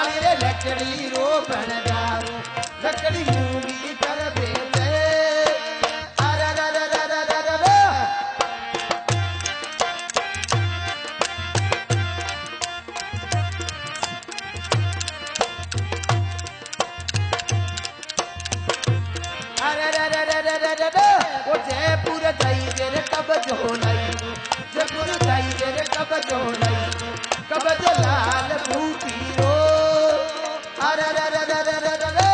आई रे लकड़ी रो बनदारो लकड़ी मूंगी कर बेचे अरे रे रे रे रे रे रे अरे रे रे रे रे रे रे वो जयपुर जाई रे कब जो लाई जयपुर जाई रे कब जो लाई कब जो लाल भूती रो अरे रे रे रे रे रे रे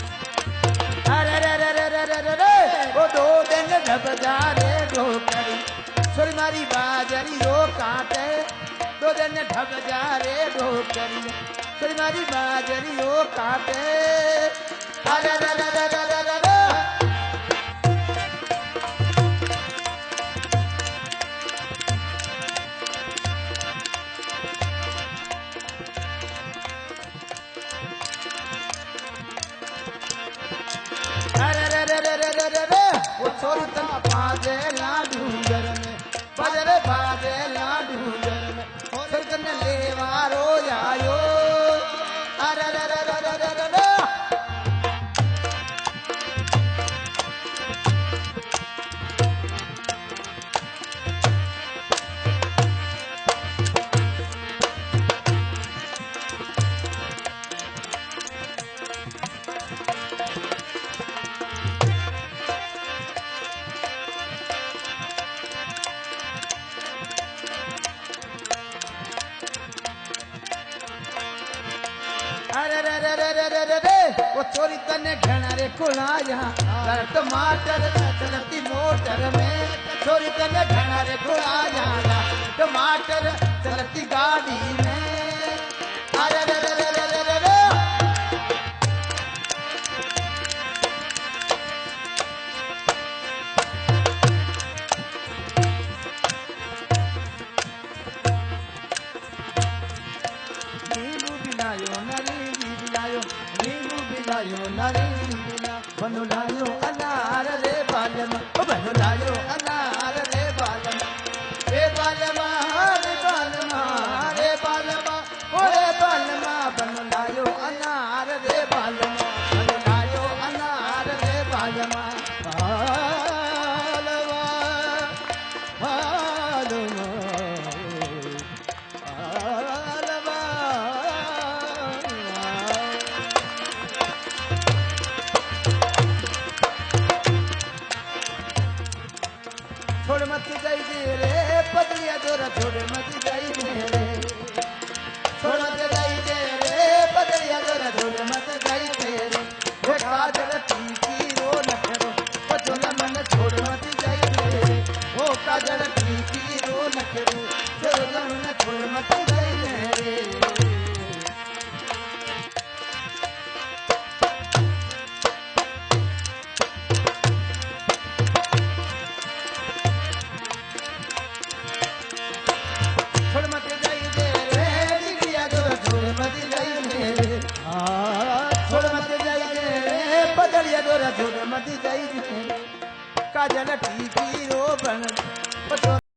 अरे रे रे रे रे रे रे वो दो दिन ढबजारे ढोकरी छोरी मारी बाजरी रो काटे दो दिन ढबजारे ढोकरी छोरी मारी बाजरी रो काटे अरे रे रे रे रे रे रे रे अरे रे रे रे रे रे रे रे वो छोरी तन बाजे लाडू घर में बाजे बाजे लाडू घर में छोरी तन लेवारो आयो अरे रे रे रे रे रे रे अरे रे रे रे रे रे रे रे वो चोरी तने घना रे खुलाया टमाटर चलती मोटर में चोरी तने घना रे खुलाया टमाटर चलती गाड़ी में अरे रे रे रे रे रे रे नींबू बिलायो नरी बिलायो नींबू बिलायो नरी बिला बनो लायो अनार रे बालमा बनो लायो अनार रे बालमा रे बालमा रे बालमा रे बालमा ओरे बालमा बनो लायो अनार रे बालमा बनो लायो अनार रे बालमा बालमा बालमा छोड़ मत जाई दे रे पगलिया जोरा छोड़ मत जाई दे रे छोड़ मत जाई दे रे पगलिया जोरा छोड़ मत जाई दे रे वो काजल की रो न करो वो जोला मन छोड़ मत जाई दे रे वो काजल की रो न करो जोला मन छोड़ मत जाई दे रे छोड़ मत जाई दे रे दिलिया जोरा छोड़ मत जाई दे रे छोड़ मत जाई दे रे पगलिया जोरा छोड़ मत जाई दे काजल की रो बन